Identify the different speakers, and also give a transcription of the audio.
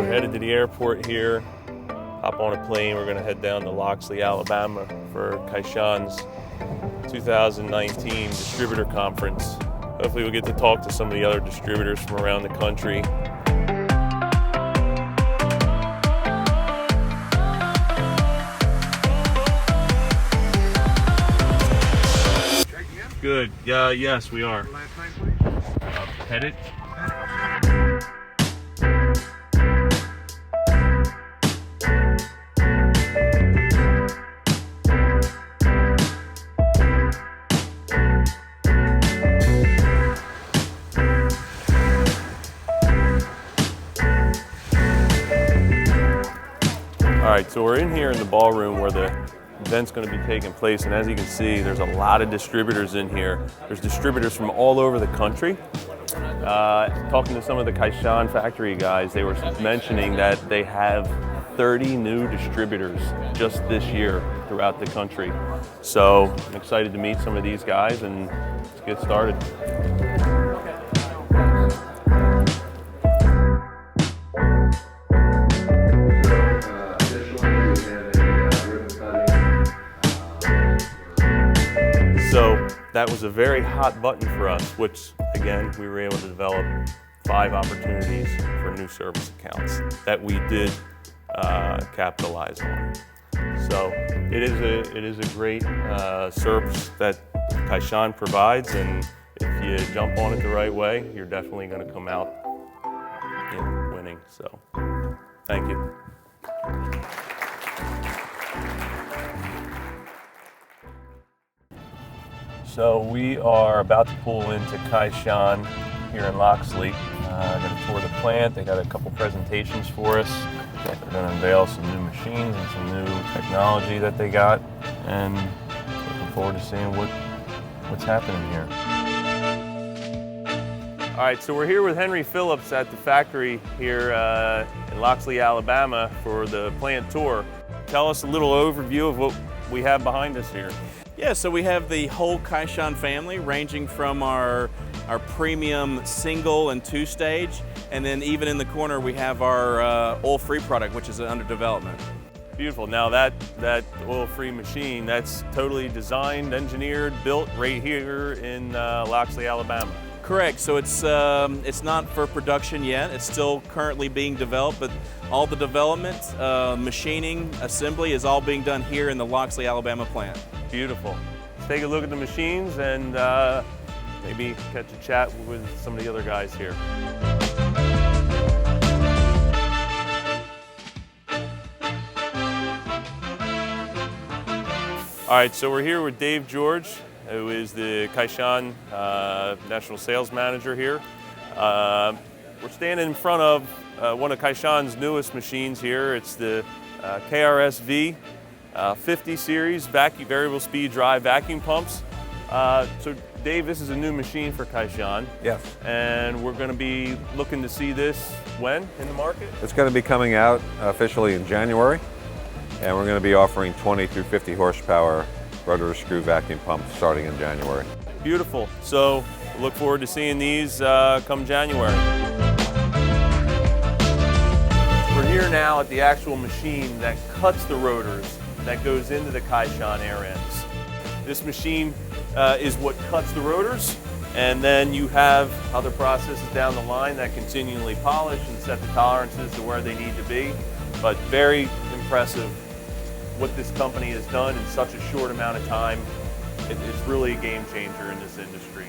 Speaker 1: we're headed to the airport here. Hop on a plane. We're going to head down to Loxley, Alabama for Kaishan's 2019 distributor conference. Hopefully we'll get to talk to some of the other distributors from around the country. Good. Yes, we are. Headed. All right, so we're in here in the ballroom where the event's going to be taking place, and as you can see, there's a lot of distributors in here. There's distributors from all over the country. Talking to some of the Kaishan factory guys, they were mentioning that they have 30 new distributors just this year throughout the country. So I'm excited to meet some of these guys, and let's get started. So that was a very hot button for us, which again, we were able to develop 5 opportunities for new service accounts that we did capitalize on. So it is a great service that Kaishan provides, and if you jump on it the right way, you're definitely going to come out winning. So thank you. So we are about to pull into Kaishan here in Loxley. Going to tour the plant. They got a couple presentations for us. They're going to unveil some new machines and some new technology that they got, and looking forward to seeing what's happening here. All right, so we're here with Henry Phillips at the factory here in Loxley, Alabama for the plant tour. Tell us a little overview of what we have behind us here.
Speaker 2: Yeah, so we have the whole Kaishan family, ranging from our premium single and 2-stage, and then even in the corner we have our oil-free product, which is under development.
Speaker 1: Beautiful. Now that oil-free machine, that's totally designed, engineered, built right here in Loxley, Alabama.
Speaker 2: Correct. So it's not for production yet. It's still currently being developed, but all the development, machining, assembly is all being done here in the Loxley, Alabama plant.
Speaker 1: Beautiful. Let's take a look at the machines and maybe catch a chat with some of the other guys here. All right, so we're here with Dave George, who is the Kaishan National Sales Manager here. We're standing in front of one of Kaishan's newest machines here. It's the KRS-V 50 series variable speed drive vacuum pumps. So Dave, this is a new machine for Kaishan.
Speaker 3: Yes.
Speaker 1: And we're going to be looking to see this when in the market?
Speaker 3: It's going to be coming out officially in January, and we're going to be offering 20 through 50 horsepower rotary screw vacuum pumps starting in January.
Speaker 1: Beautiful. So look forward to seeing these come January. We're here now at the actual machine that cuts the rotors that goes into the Kaishan air ends. This machine is what cuts the rotors, and then you have other processes down the line that continually polish and set the tolerances to where they need to be. But very impressive what this company has done in such a short amount of time. It's really a game changer in this industry.